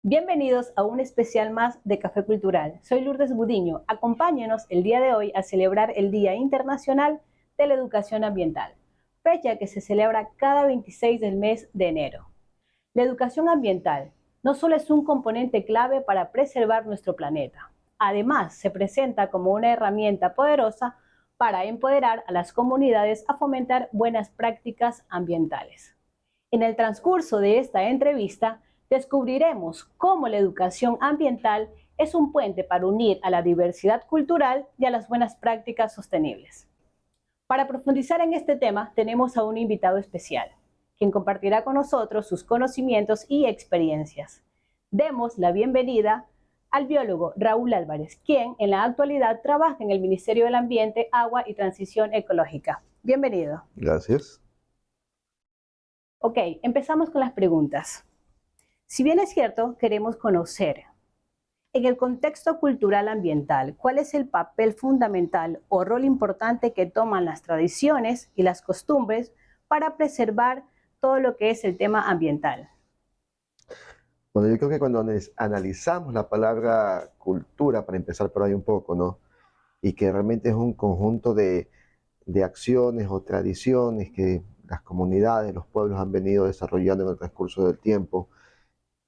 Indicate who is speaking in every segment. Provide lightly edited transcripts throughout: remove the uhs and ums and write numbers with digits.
Speaker 1: Bienvenidos a un especial más de Café Cultural. Soy Lourdes Gudiño. Acompáñenos el día de hoy a celebrar el Día Internacional de la Educación Ambiental, fecha que se celebra cada 26 del mes de enero. La educación ambiental no solo es un componente clave para preservar nuestro planeta, además se presenta como una herramienta poderosa para empoderar a las comunidades a fomentar buenas prácticas ambientales. En el transcurso de esta entrevista, descubriremos cómo la educación ambiental es un puente para unir a la diversidad cultural y a las buenas prácticas sostenibles. Para profundizar en este tema, tenemos a un invitado especial, quien compartirá con nosotros sus conocimientos y experiencias. Demos la bienvenida al biólogo Raúl Álvarez, quien en la actualidad trabaja en el Ministerio del Ambiente, Agua y Transición Ecológica. Bienvenido.
Speaker 2: Gracias.
Speaker 1: Ok, empezamos con las preguntas. Si bien es cierto, queremos conocer, en el contexto cultural ambiental, ¿cuál es el papel fundamental o rol importante que toman las tradiciones y las costumbres para preservar todo lo que es el tema ambiental?
Speaker 2: Bueno, yo creo que cuando analizamos la palabra cultura, para empezar por ahí un poco, ¿no? Y que realmente es un conjunto de acciones o tradiciones que las comunidades, los pueblos han venido desarrollando en el transcurso del tiempo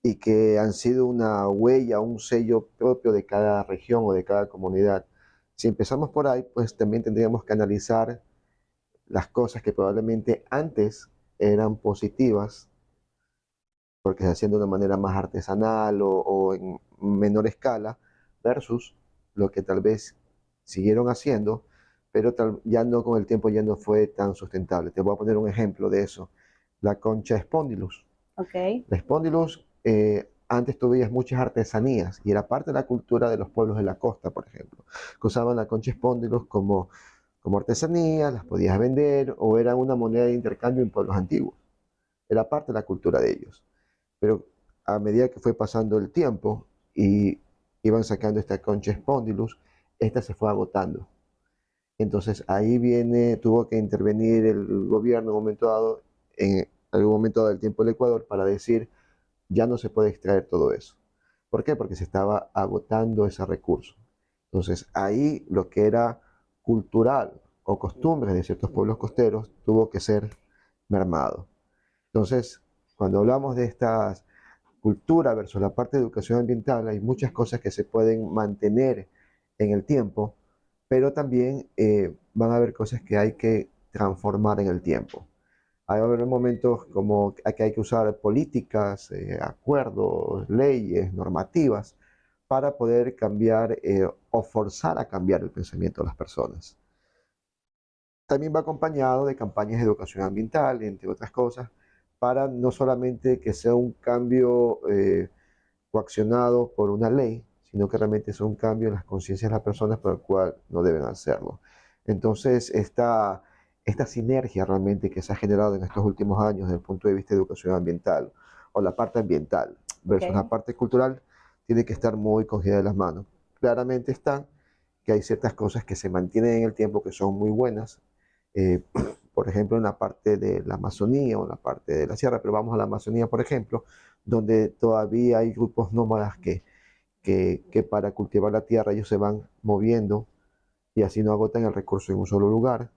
Speaker 2: y que han sido una huella, un sello propio de cada región o de cada comunidad. Si empezamos por ahí, pues también tendríamos que analizar las cosas que probablemente antes eran positivas porque se hacían de una manera más artesanal o en menor escala, versus lo que tal vez siguieron haciendo, pero ya no con el tiempo ya no fue tan sustentable. Te voy a poner un ejemplo de eso. La concha Spondylus.
Speaker 1: Ok,
Speaker 2: La Spondylus, antes tú veías muchas artesanías y era parte de la cultura de los pueblos de la costa, por ejemplo, que usaban la concha Spondylus como artesanía, las podías vender o era una moneda de intercambio en pueblos antiguos. Era parte de la cultura de ellos. Pero a medida que fue pasando el tiempo y iban sacando esta concha Spondylus, esta se fue agotando. Entonces ahí tuvo que intervenir el gobierno en un momento dado, en algún momento dado del tiempo del Ecuador, para decir, ya no se puede extraer todo eso. ¿Por qué? Porque se estaba agotando ese recurso. Entonces ahí lo que era cultural o costumbres de ciertos pueblos costeros tuvo que ser mermado. Entonces, cuando hablamos de estas cultura versus la parte de educación ambiental, hay muchas cosas que se pueden mantener en el tiempo, pero también van a haber cosas que hay que transformar en el tiempo. Hay va a haber momentos como que hay que usar políticas, acuerdos, leyes, normativas, para poder cambiar o forzar a cambiar el pensamiento de las personas. También va acompañado de campañas de educación ambiental, entre otras cosas, para no solamente que sea un cambio coaccionado por una ley, sino que realmente es un cambio en las conciencias de las personas por el cual no deben hacerlo. Entonces, esta sinergia realmente que se ha generado en estos últimos años desde el punto de vista de educación ambiental, o la parte ambiental versus la
Speaker 1: ok,
Speaker 2: parte cultural, tiene que estar muy cogida de las manos. Claramente está que hay ciertas cosas que se mantienen en el tiempo que son muy buenas, eh, por ejemplo, en la parte de la Amazonía o en la parte de la sierra, pero vamos a la Amazonía, por ejemplo, donde todavía hay grupos nómadas que para cultivar la tierra ellos se van moviendo y así no agotan el recurso en un solo lugar.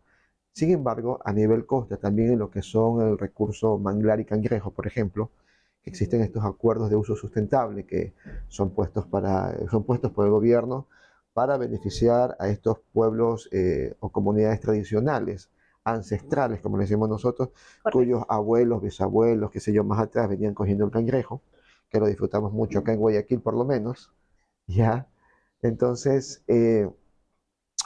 Speaker 2: Sin embargo, a nivel costa, también en lo que son el recurso manglar y cangrejo, por ejemplo, que existen estos acuerdos de uso sustentable que son puestos por el gobierno para beneficiar a estos pueblos o comunidades tradicionales, ancestrales, como le decimos nosotros,
Speaker 1: correcto.
Speaker 2: cuyos abuelos, bisabuelos, qué sé yo, más atrás venían cogiendo el cangrejo, que lo disfrutamos mucho acá en Guayaquil por lo menos, ¿ya? Entonces,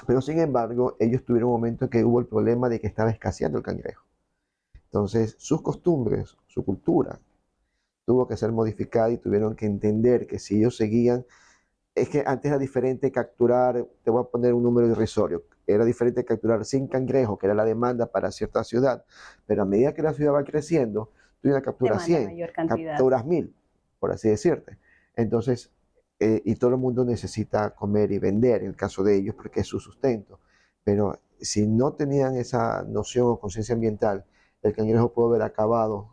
Speaker 2: pero sin embargo, ellos tuvieron un momento que hubo el problema de que estaba escaseando el cangrejo. Entonces, sus costumbres, su cultura, tuvo que ser modificada y tuvieron que entender que si ellos seguían, es que antes era diferente capturar, te voy a poner un número irrisorio, era diferente capturar 100 cangrejos, que era la demanda para cierta ciudad, pero a medida que la ciudad va creciendo, tú ya capturas
Speaker 1: Demanda
Speaker 2: 100,
Speaker 1: mayor cantidad.
Speaker 2: capturas 1000, por así decirte. Entonces, y todo el mundo necesita comer y vender, en el caso de ellos, porque es su sustento. Pero si no tenían esa noción o conciencia ambiental, el cangrejo pudo haber acabado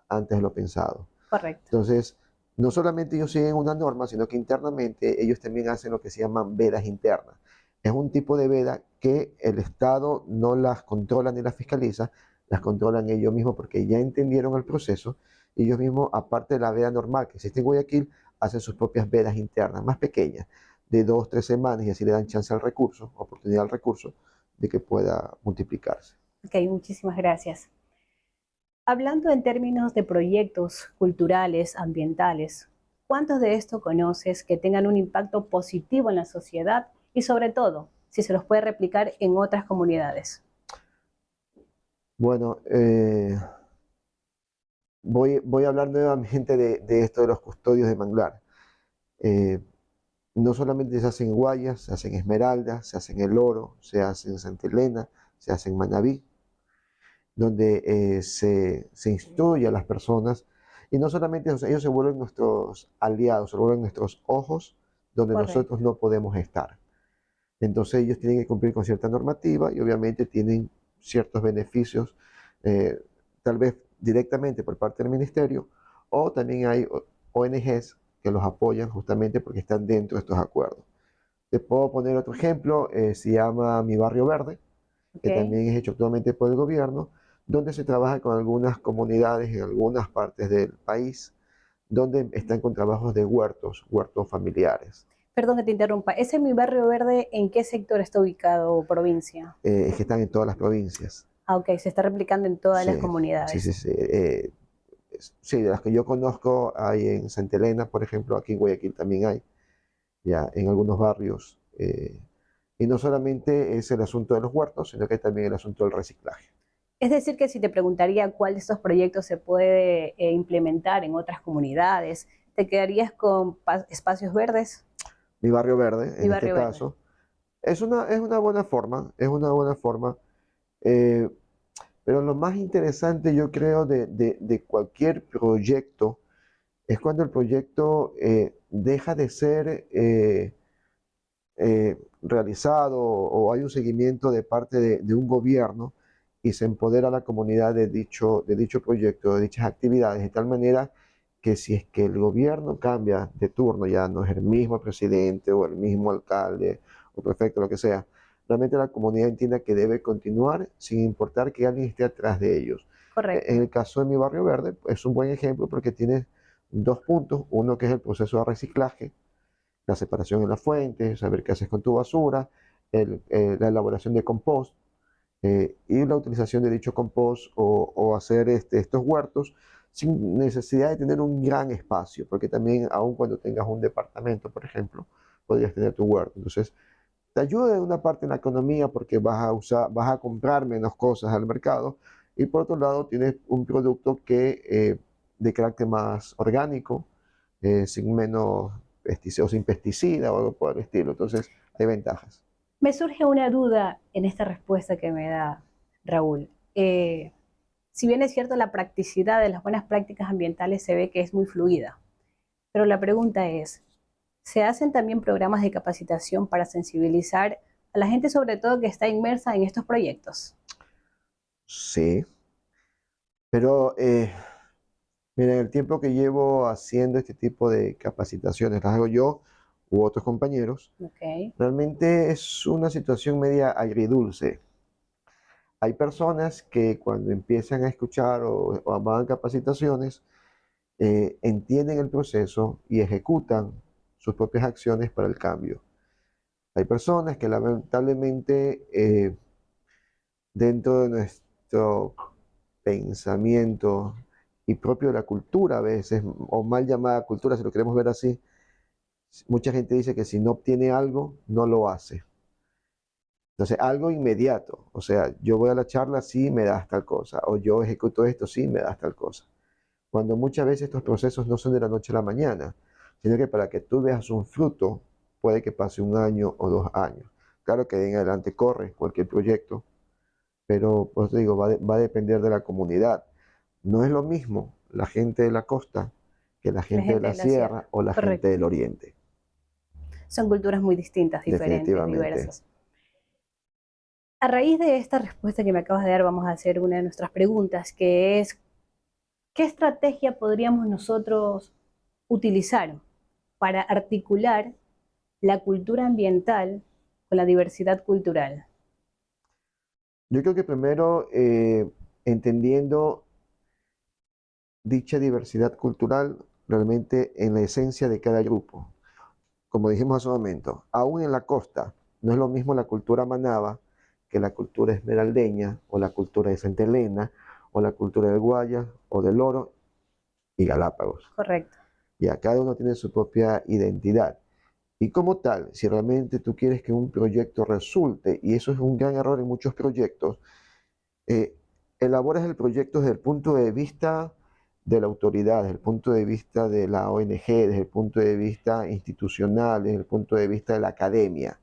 Speaker 2: antes de lo pensado.
Speaker 1: Correcto.
Speaker 2: Entonces, no solamente ellos siguen una norma, sino que internamente ellos también hacen lo que se llaman vedas internas. Es un tipo de veda que el Estado no las controla ni las fiscaliza, las controlan ellos mismos porque ya entendieron el proceso y ellos mismos, aparte de la veda normal que existe en Guayaquil, hacen sus propias vedas internas, más pequeñas, de 2 o 3 semanas, y así le dan chance al recurso, oportunidad al recurso, de que pueda multiplicarse.
Speaker 1: Ok, muchísimas gracias. Hablando en términos de proyectos culturales, ambientales, ¿cuántos de estos conoces que tengan un impacto positivo en la sociedad y sobre todo, si se los puede replicar en otras comunidades?
Speaker 2: Bueno, voy a hablar nuevamente de esto de los custodios de manglar. Eh, no solamente se hacen en Guayas, se hacen en Esmeralda, se hacen en El Oro, se hace en Santa Elena, se hace en Manabí, donde se instruye a las personas, y no solamente o sea, ellos se vuelven nuestros aliados, se vuelven nuestros ojos donde nosotros
Speaker 1: Correcto.
Speaker 2: no podemos estar. Entonces ellos tienen que cumplir con cierta normativa y obviamente tienen ciertos beneficios, eh, tal vez directamente por parte del ministerio, o también hay ONGs que los apoyan justamente porque están dentro de estos acuerdos. Te puedo poner otro ejemplo, se llama Mi Barrio Verde,
Speaker 1: Ok,
Speaker 2: que también es hecho actualmente por el gobierno, donde se trabaja con algunas comunidades en algunas partes del país, donde están con trabajos de huertos familiares.
Speaker 1: perdón que te interrumpa. ¿Ese Mi Barrio Verde en qué sector está ubicado o provincia?
Speaker 2: Es que están en todas las provincias.
Speaker 1: Ah, ok, se está replicando en todas las
Speaker 2: Sí, sí, sí,
Speaker 1: comunidades.
Speaker 2: sí. Sí, de las que yo conozco hay en Santa Elena, por ejemplo, aquí en Guayaquil también hay, ya en algunos barrios. Y no solamente es el asunto de los huertos, sino que también el asunto del reciclaje.
Speaker 1: Es decir, que si te preguntaría cuál de estos proyectos se puede implementar en otras comunidades, ¿te quedarías con espacios verdes?
Speaker 2: Mi barrio verde,
Speaker 1: Mi
Speaker 2: en este
Speaker 1: Barrio Verde.
Speaker 2: caso, es una buena forma, es una buena forma. eh, pero lo más interesante, yo creo, de cualquier proyecto es cuando el proyecto deja de ser realizado o hay un seguimiento de parte de un gobierno y se empodera a la comunidad de dicho proyecto, de dichas actividades, de tal manera que si es que el gobierno cambia de turno, ya no es el mismo presidente o el mismo alcalde o prefecto, lo que sea, realmente la comunidad entienda que debe continuar sin importar que alguien esté atrás de ellos. En
Speaker 1: Correcto.
Speaker 2: el caso de Mi Barrio Verde, es un buen ejemplo porque tiene 2 puntos, uno que es el proceso de reciclaje, la separación en la fuente, saber qué haces con tu basura, la elaboración de compost y la utilización de dicho compost o hacer estos huertos sin necesidad de tener un gran espacio, porque también aun cuando tengas un departamento, por ejemplo, podrías tener tu huerto. Entonces, te ayuda en una parte en la economía porque vas a comprar menos cosas al mercado y por otro lado tienes un producto que de carácter más orgánico, sin menos o sin pesticida o algo por el estilo. Entonces, hay ventajas.
Speaker 1: Me surge una duda en esta respuesta que me da Raúl. Si bien es cierto, la practicidad de las buenas prácticas ambientales se ve que es muy fluida, pero la pregunta es, ¿se hacen también programas de capacitación para sensibilizar a la gente, sobre todo que está inmersa en estos proyectos?
Speaker 2: Sí, pero mira, en el tiempo que llevo haciendo este tipo de capacitaciones, las hago yo u otros compañeros,
Speaker 1: Ok,
Speaker 2: realmente es una situación media agridulce. Hay personas que cuando empiezan a escuchar o van a capacitaciones, entienden el proceso y ejecutan sus propias acciones para el cambio. Hay personas que lamentablemente dentro de nuestro pensamiento y propio de la cultura a veces, o mal llamada cultura, si lo queremos ver así, mucha gente dice que si no obtiene algo, no lo hace. Entonces, algo inmediato, o sea, yo voy a la charla, sí, me das tal cosa, o yo ejecuto esto, sí, me das tal cosa. Cuando muchas veces estos procesos no son de la noche a la mañana, sino que para que tú veas un fruto, puede que pase 1 año o 2 años. Claro que de en adelante corre cualquier proyecto, pero pues te digo, va a depender de la comunidad. No es lo mismo la gente de la costa que la
Speaker 1: la
Speaker 2: gente de
Speaker 1: gente
Speaker 2: la
Speaker 1: de la
Speaker 2: sierra
Speaker 1: sierra.
Speaker 2: o la gente
Speaker 1: Correcto.
Speaker 2: del oriente,
Speaker 1: Son culturas muy distintas, diferentes,
Speaker 2: definitivamente.
Speaker 1: diversas. A raíz de esta respuesta que me acabas de dar, vamos a hacer una de nuestras preguntas, que es, ¿qué estrategia podríamos nosotros utilizaron para articular la cultura ambiental con la diversidad cultural?
Speaker 2: Yo creo que primero, entendiendo dicha diversidad cultural realmente en la esencia de cada grupo. Como dijimos hace un momento, aún en la costa, no es lo mismo la cultura manaba que la cultura esmeraldeña, o la cultura de Santa Elena, o la cultura del Guayas, o del Oro y Galápagos.
Speaker 1: Correcto.
Speaker 2: Ya cada uno tiene su propia identidad. Y como tal, si realmente tú quieres que un proyecto resulte, y eso es un gran error en muchos proyectos, eh, elaboras el proyecto desde el punto de vista de la autoridad, desde el punto de vista de la ONG, desde el punto de vista institucional, desde el punto de vista de la academia.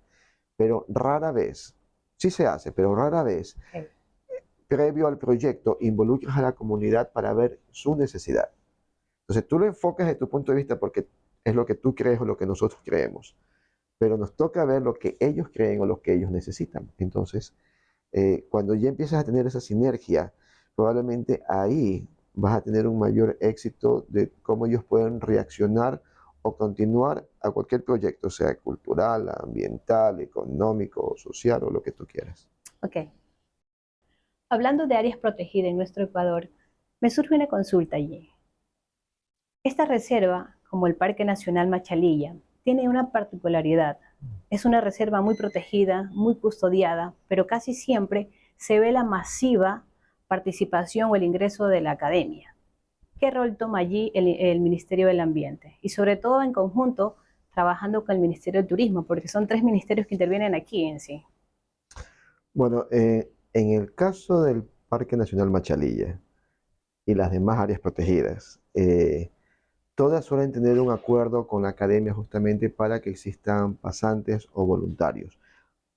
Speaker 2: Pero rara vez, sí se hace, pero rara vez,
Speaker 1: Ok.
Speaker 2: previo al proyecto, involucras a la comunidad para ver su necesidad. Entonces tú lo enfocas desde tu punto de vista porque es lo que tú crees o lo que nosotros creemos, pero nos toca ver lo que ellos creen o lo que ellos necesitan. Entonces, cuando ya empiezas a tener esa sinergia, probablemente ahí vas a tener un mayor éxito de cómo ellos pueden reaccionar o continuar a cualquier proyecto, sea cultural, ambiental, económico, social o lo que tú quieras.
Speaker 1: Ok. Hablando de áreas protegidas en nuestro Ecuador, me surge una consulta allí. Esta reserva, como el Parque Nacional Machalilla, tiene una particularidad. Es una reserva muy protegida, muy custodiada, pero casi siempre se ve la masiva participación o el ingreso de la academia. ¿Qué rol toma allí el Ministerio del Ambiente? Y sobre todo en conjunto, trabajando con el Ministerio de Turismo, porque son tres ministerios que intervienen aquí en sí.
Speaker 2: Bueno, en el caso del Parque Nacional Machalilla y las demás áreas protegidas, todas suelen tener un acuerdo con la academia justamente para que existan pasantes o voluntarios,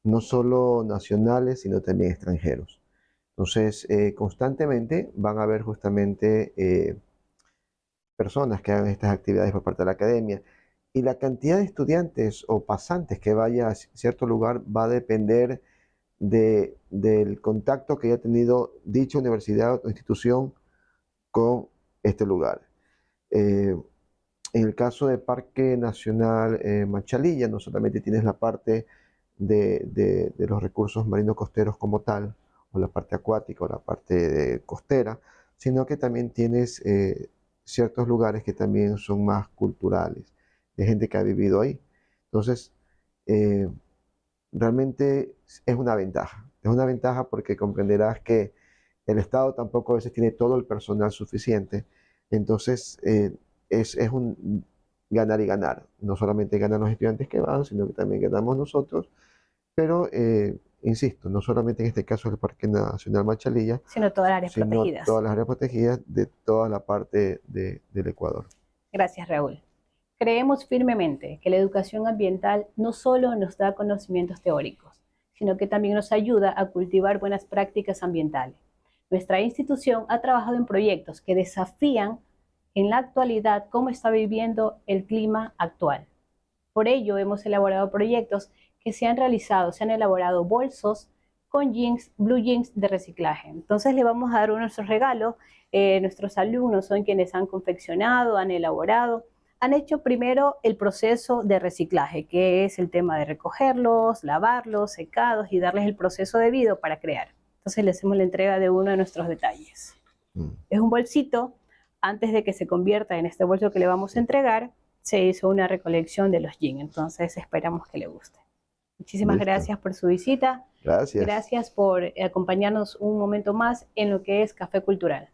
Speaker 2: no solo nacionales, sino también extranjeros. Entonces, constantemente van a haber justamente personas que hagan estas actividades por parte de la academia, y la cantidad de estudiantes o pasantes que vaya a cierto lugar va a depender del contacto que haya tenido dicha universidad o institución con este lugar. En el caso del Parque Nacional Machalilla, no solamente tienes la parte de los recursos marinos costeros como tal, o la parte acuática, o la parte costera, sino que también tienes ciertos lugares que también son más culturales, de gente que ha vivido ahí. Entonces, eh, realmente es una ventaja porque comprenderás que el Estado tampoco a veces tiene todo el personal suficiente. Entonces, es un ganar y ganar. No solamente ganan los estudiantes que van, sino que también ganamos nosotros. Pero, insisto, no solamente en este caso el Parque Nacional Machalilla,
Speaker 1: Sino todas las áreas
Speaker 2: sino
Speaker 1: protegidas.
Speaker 2: todas las áreas protegidas de toda la parte del Ecuador.
Speaker 1: Gracias, Raúl. Creemos firmemente que la educación ambiental no solo nos da conocimientos teóricos, sino que también nos ayuda a cultivar buenas prácticas ambientales. Nuestra institución ha trabajado en proyectos que desafían en la actualidad cómo está viviendo el clima actual. Por ello, hemos elaborado proyectos que se han elaborado bolsos con jeans, blue jeans de reciclaje. Entonces le vamos a dar nuestro regalo. Nuestros alumnos son quienes han confeccionado, han elaborado, han hecho primero el proceso de reciclaje, que es el tema de recogerlos, lavarlos, secados y darles el proceso debido para crear. Entonces le hacemos la entrega de uno de nuestros detalles. Es un bolsito. Antes de que se convierta en este bolso que le vamos a entregar, se hizo una recolección de los jeans, entonces esperamos que le guste. Muchísimas
Speaker 2: Listo.
Speaker 1: gracias por su visita.
Speaker 2: Gracias.
Speaker 1: Gracias por acompañarnos un momento más en lo que es Café Cultural.